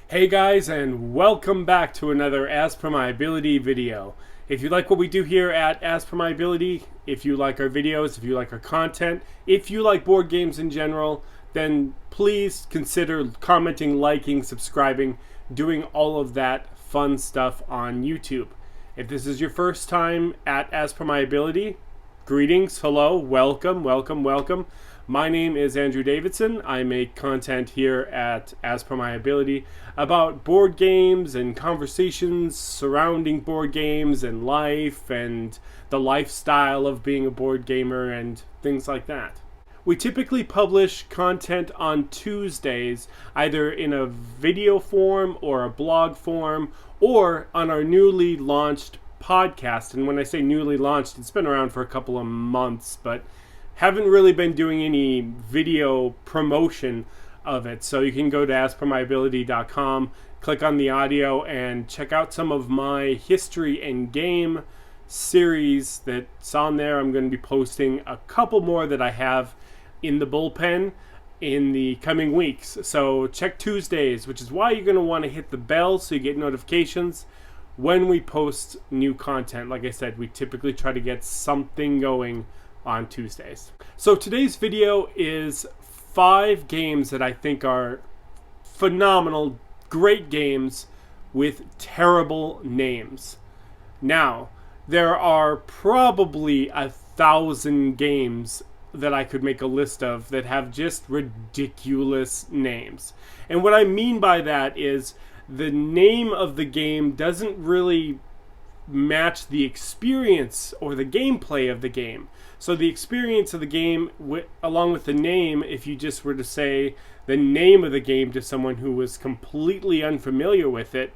Hey guys, and welcome back to another As Per My Ability video. If you like what we do here at As Per My Ability, if you like our videos, if you like our content, if you like board games in general, then please consider commenting, liking, subscribing, doing all of that fun stuff on YouTube. If this is your first time at As Per My Ability, greetings, hello, welcome, welcome, welcome. My name is Andrew Davidson. I make content here at As Per My Ability about board games and conversations surrounding board games and life and the lifestyle of being a board gamer and things like that. We typically publish content on Tuesdays, either in a video form or a blog form, or on our newly launched podcast. And when I say newly launched, it's been around for a couple of months, but haven't really been doing any video promotion of it. So you can go to aspermyability.com, click on the audio, and check out some of my history and game series that's on there. I'm going to be posting a couple more that I have in the bullpen in the coming weeks. So check Tuesdays, which is why you're going to want to hit the bell so you get notifications when we post new content. Like I said, we typically try to get something going on Tuesdays. So today's video is 5 games that I think are phenomenal, great games with terrible names. Now, there are probably 1,000 games that I could make a list of that have just ridiculous names. And what I mean by that is the name of the game doesn't really match the experience or the gameplay of the game. So the experience of the game, along with the name, if you just were to say the name of the game to someone who was completely unfamiliar with it,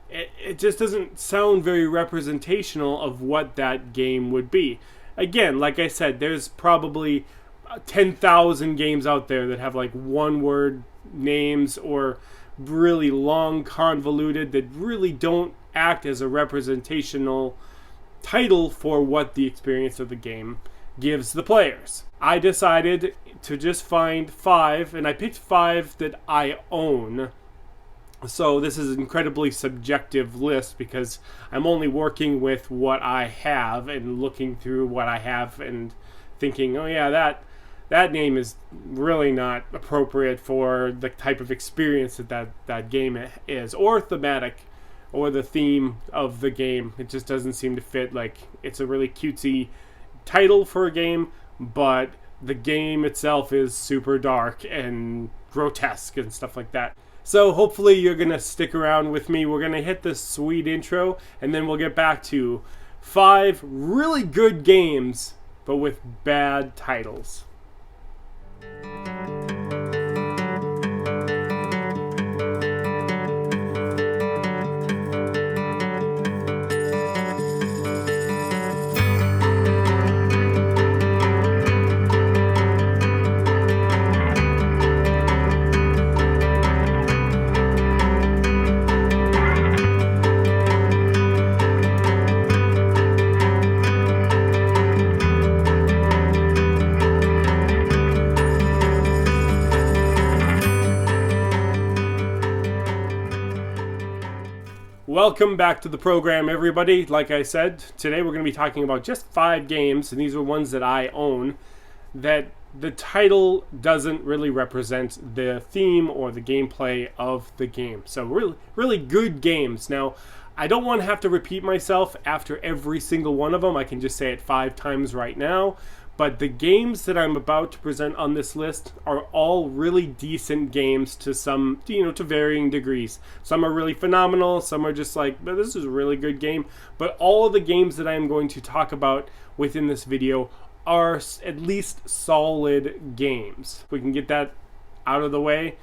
it just doesn't sound very representational of what that game would be. Again, like I said, there's probably 10,000 games out there that have like one-word names or really long, convoluted, that really don't act as a representational title for what the experience of the game gives the players. I decided to just find 5, and I picked 5 that I own. So this is an incredibly subjective list because I'm only working with what I have and looking through what I have and thinking, oh yeah, that name is really not appropriate for the type of experience that game is, or thematic, or the theme of the game. It just doesn't seem to fit. Like, it's a really cutesy title for a game, but the game itself is super dark and grotesque and stuff like that. So hopefully you're going to stick around with me. We're going to hit this sweet intro, and then we'll get back to 5 really good games, but with bad titles. Welcome back to the program, everybody. Like I said, today we're going to be talking about just 5 games, and these are ones that I own, that the title doesn't really represent the theme or the gameplay of the game. So really good games. Now, I don't want to have to repeat myself after every single one of them. I can just say it 5 times right now. But the games that I'm about to present on this list are all really decent games to some, to varying degrees. Some are really phenomenal. Some are just like, but this is a really good game. But all of the games that I am going to talk about within this video are at least solid games. We can get that out of the way.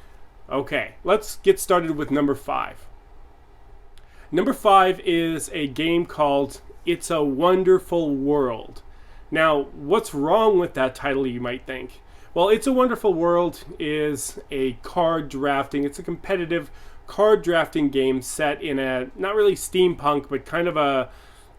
Okay, let's get started with number 5. Number 5 is a game called It's a Wonderful World. Now, what's wrong with that title, you might think? Well, It's a Wonderful World is a card drafting, it's a competitive card drafting game set in a, not really steampunk, but kind of a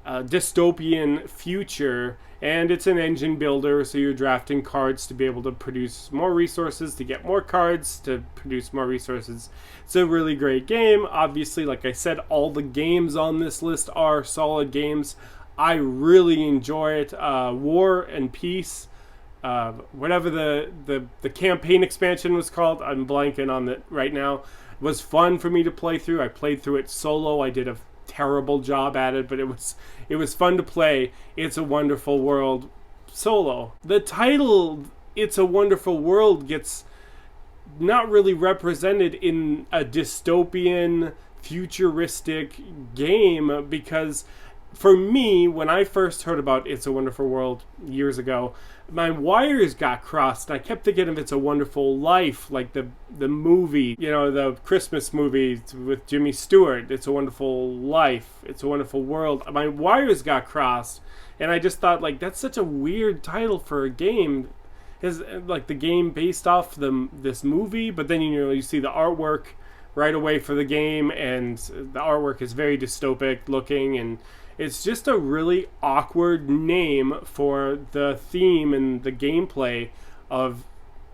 dystopian future, and it's an engine builder, so you're drafting cards to be able to produce more resources, to get more cards, to produce more resources. It's a really great game. Obviously, like I said, all the games on this list are solid games. I really enjoy it. War and Peace, whatever the campaign expansion was called, I'm blanking on it right now, was fun for me to play through. I played through it solo. I did a terrible job at it, but it was fun to play It's a Wonderful World solo. The title It's a Wonderful World gets not really represented in a dystopian futuristic game, because for me, when I first heard about It's a Wonderful World years ago, my wires got crossed. I kept thinking of It's a Wonderful Life, like the movie, the Christmas movie with Jimmy Stewart. It's a Wonderful Life. It's a Wonderful World. My wires got crossed, and I just thought, like, that's such a weird title for a game. Is like the game based off this movie, but then you see the artwork right away for the game, and the artwork is very dystopic looking, and it's just a really awkward name for the theme and the gameplay of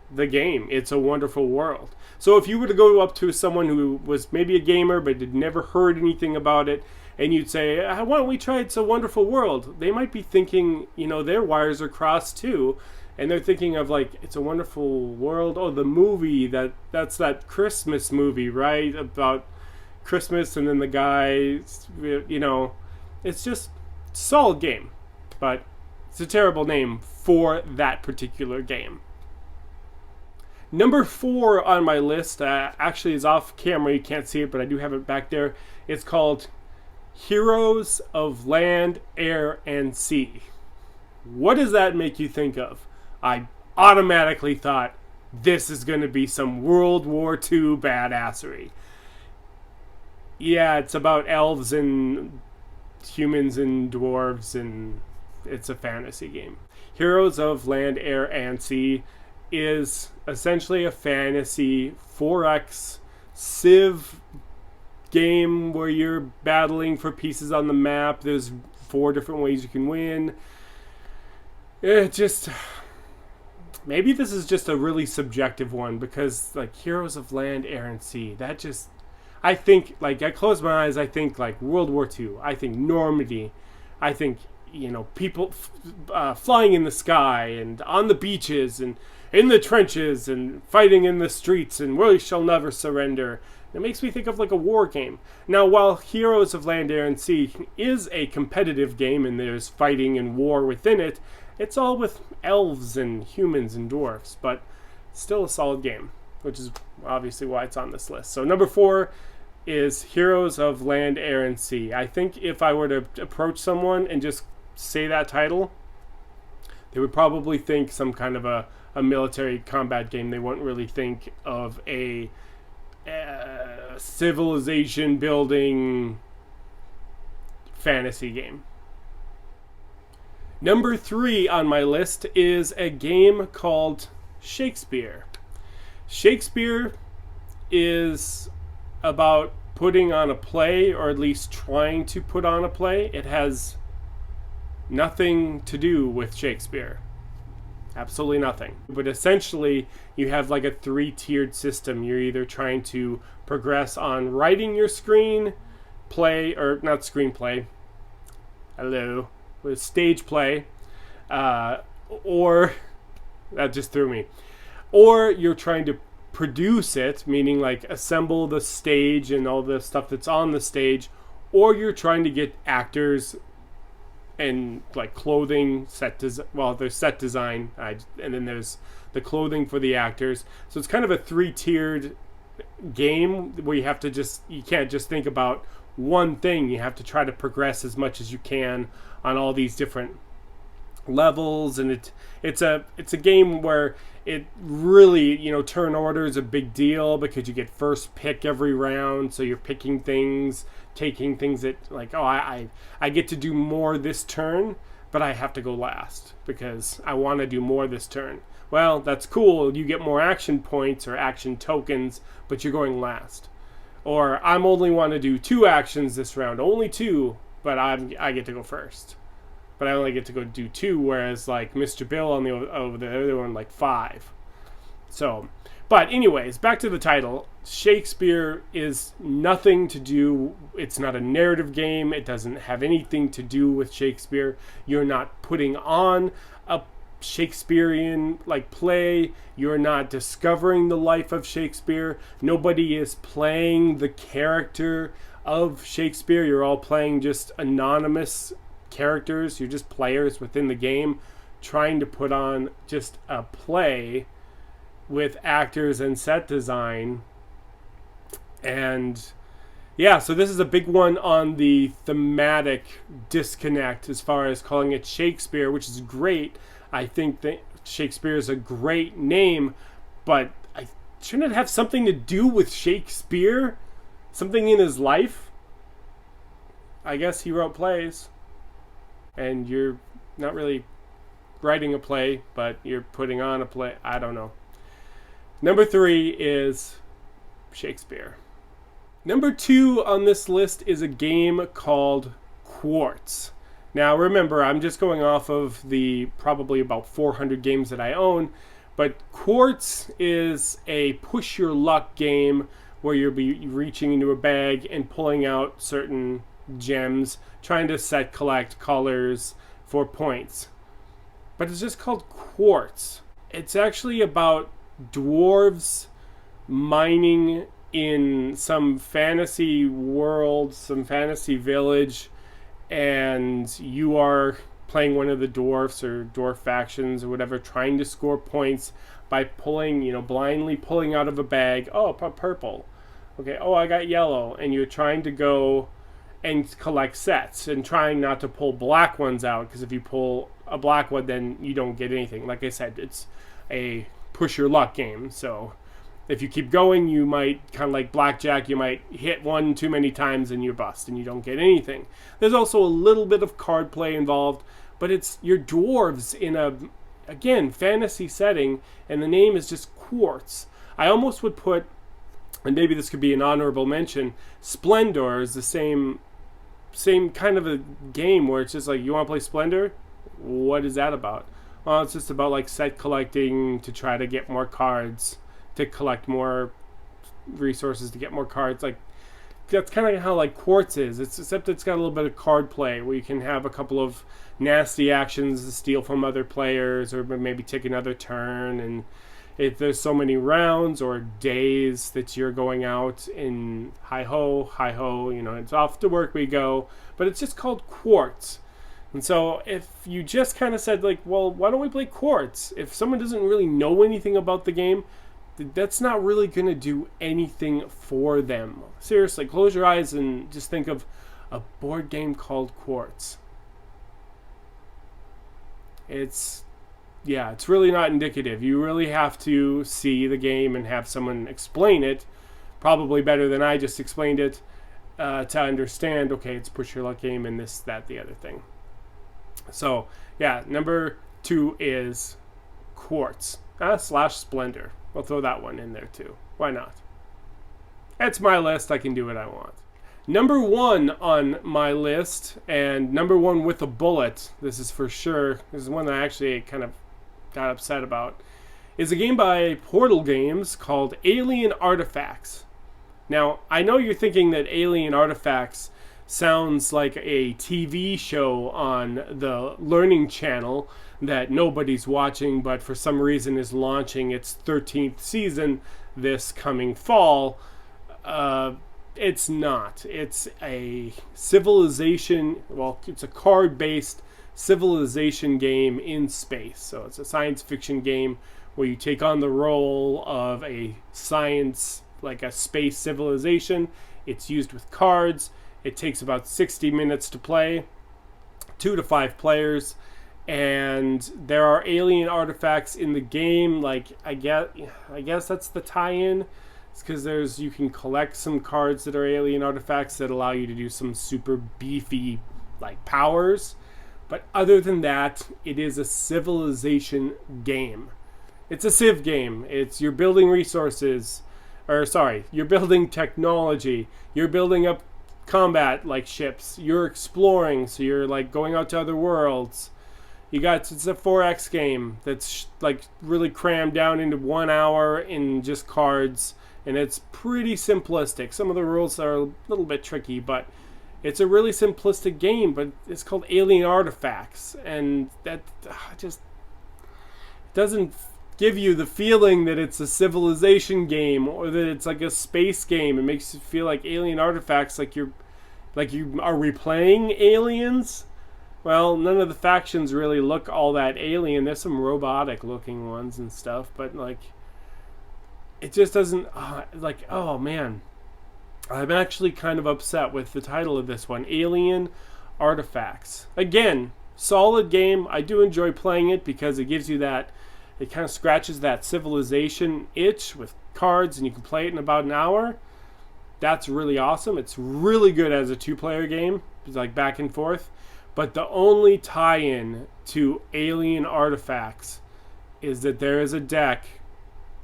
the game. It's a Wonderful World. So if you were to go up to someone who was maybe a gamer but had never heard anything about it, and you'd say, why don't we try It's a Wonderful World? They might be thinking, their wires are crossed too. And they're thinking of, like, It's a Wonderful World. Oh, the movie, that's that Christmas movie, right? About Christmas, and then the guy, it's just a solid game. But it's a terrible name for that particular game. Number 4 on my list actually is off camera. You can't see it, but I do have it back there. It's called Heroes of Land, Air, and Sea. What does that make you think of? I automatically thought, this is going to be some World War II badassery. Yeah, it's about elves and humans and dwarves, and it's a fantasy game. Heroes of Land, Air, and Sea is essentially a fantasy 4X Civ game where you're battling for pieces on the map. There's 4 different ways you can win. Maybe this is just a really subjective one, because, like, Heroes of Land, Air, and Sea, I think, like, I close my eyes, I think, like, World War II. I think Normandy. I think, people flying in the sky and on the beaches and in the trenches and fighting in the streets and we shall never surrender. It makes me think of, like, a war game. Now, while Heroes of Land, Air, and Sea is a competitive game and there's fighting and war within it, it's all with elves and humans and dwarfs, but still a solid game, which is obviously why it's on this list. So number 4 is Heroes of Land, Air, and Sea. I think if I were to approach someone and just say that title, they would probably think some kind of a military combat game. They wouldn't really think of a civilization building fantasy game. Number 3 on my list is a game called Shakespeare. Shakespeare is about putting on a play, or at least trying to put on a play. It has nothing to do with Shakespeare. Absolutely nothing. But essentially, you have like a 3-tiered system. You're either trying to progress on writing your screenplay, or not screenplay, with stage play, or that just threw me. Or you're trying to produce it, meaning like assemble the stage and all the stuff that's on the stage, or you're trying to get actors and like clothing, there's set design, and then there's the clothing for the actors. So it's kind of a 3-tiered game where you can't just think about one thing. You have to try to progress as much as you can on all these different levels, and it's a game where it really, turn order is a big deal because you get first pick every round, so you're picking things, taking things that like, I get to do more this turn, but I have to go last because I want to do more this turn. Well, that's cool, you get more action points or action tokens, but you're going last. Or I'm only want to do 2 actions this round, only 2. but I get to go first. But I only get to go do 2, whereas like Mr. Bill on the over the other one like 5. So, but anyways, back to the title. Shakespeare is nothing to do. It's not a narrative game. It doesn't have anything to do with Shakespeare. You're not putting on a Shakespearean like play. You're not discovering the life of Shakespeare. Nobody is playing the character of Shakespeare. You're all playing just anonymous characters. You're just players within the game trying to put on just a play with actors and set design. And yeah, so this is a big one on the thematic disconnect as far as calling it Shakespeare, which is great. I think that Shakespeare is a great name, but shouldn't it have something to do with Shakespeare? Something in his life? I guess he wrote plays, and you're not really writing a play, but you're putting on a play. I don't know. Number 3 is Shakespeare. Number 2 on this list is a game called Quartz. Now remember, I'm just going off of the probably about 400 games that I own, but Quartz is a push your luck game where you'll be reaching into a bag and pulling out certain gems, trying to collect colors for points. But it's just called Quartz. It's actually about dwarves mining in some fantasy world, some fantasy village, and you are playing one of the dwarfs or dwarf factions or whatever, trying to score points by pulling, blindly pulling out of a bag. Oh, purple. Okay, oh, I got yellow. And you're trying to go and collect sets and trying not to pull black ones out, because if you pull a black one, then you don't get anything. Like I said, it's a push your luck game. So if you keep going, you might, kind of like blackjack, you might hit one too many times and you bust and you don't get anything. There's also a little bit of card play involved, but it's your dwarves in a, again, fantasy setting, and the name is just Quartz. I almost would put, and maybe this could be an honorable mention, Splendor is the same kind of a game where it's just like, you want to play Splendor? What is that about? Well, it's just about like set collecting to try to get more cards, to collect more resources, to get more cards. Like, that's kind of how like Quartz is. Except it's got a little bit of card play where you can have a couple of nasty actions to steal from other players, or maybe take another turn. And if there's so many rounds or days that you're going out in hi ho, it's off to work we go. But it's just called Quartz. And so if you just kind of said like, well, why don't we play Quartz? If someone doesn't really know anything about the game, that's not really going to do anything for them. Seriously, close your eyes and just think of a board game called Quartz. It's really not indicative. You really have to see the game and have someone explain it, probably better than I just explained it, to understand, okay, it's push your luck game and this, that, the other thing. So, yeah, number 2 is Quartz / Splendor. We'll throw that one in there too. Why not? It's my list. I can do what I want. Number 1 on my list, and number 1 with a bullet, this is for sure, this is one that I actually kind of got upset about, is a game by Portal Games called Alien Artifacts. Now, I know you're thinking that Alien Artifacts sounds like a TV show on the Learning Channel that nobody's watching, but for some reason is launching its 13th season this coming fall. It's not. It's a civilization, well, it's a card-based civilization game in space. So it's a science fiction game where you take on the role of a science, like a space civilization. It's used with cards. It takes about 60 minutes to play, 2 to 5 players, and there are alien artifacts in the game. Like, I guess that's the tie-in. It's because you can collect some cards that are alien artifacts that allow you to do some super beefy like powers. But other than that, it is a civilization game. It's a civ game. You're building resources, you're building technology. You're building up combat like ships. You're exploring, so you're like going out to other worlds. It's a 4X game that's like really crammed down into 1 hour in just cards, and it's pretty simplistic. Some of the rules are a little bit tricky, but it's a really simplistic game. But it's called Alien Artifacts, and that just doesn't give you the feeling that it's a civilization game or that it's like a space game. It makes you feel like Alien Artifacts, like you are replaying Aliens. Well, none of the factions really look all that alien. There's some robotic looking ones and stuff, but like it just doesn't oh man. I'm actually kind of upset with the title of this one, Alien Artifacts. Again, solid game. I do enjoy playing it because it gives you that, it kind of scratches that civilization itch with cards, and you can play it in about an hour. That's really awesome. It's really good as a 2-player game. It's like back and forth. But the only tie-in to Alien Artifacts is that there is a deck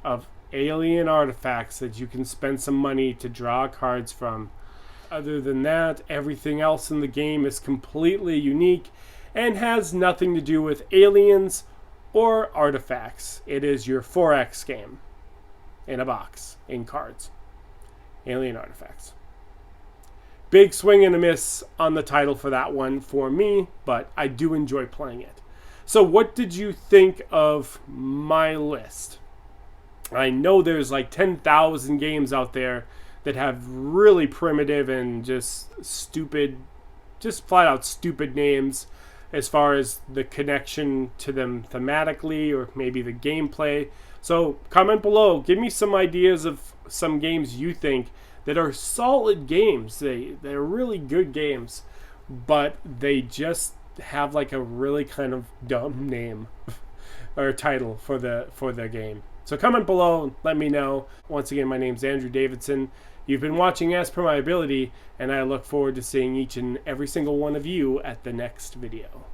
of alien artifacts that you can spend some money to draw cards from. Other than that, everything else in the game is completely unique and has nothing to do with aliens or artifacts. It is your 4X game in a box, in cards. Alien Artifacts. Big swing and a miss on the title for that one for me, but I do enjoy playing it. So what did you think of my list? I know there's like 10,000 games out there that have really primitive and just stupid, just flat out stupid names as far as the connection to them thematically or maybe the gameplay. So comment below, give me some ideas of some games you think that are solid games. They're really good games, but they just have like a really kind of dumb name or title for the game. So comment below and let me know. Once again, my name's Andrew Davidson. You've been watching As Per My Ability, and I look forward to seeing each and every single one of you at the next video.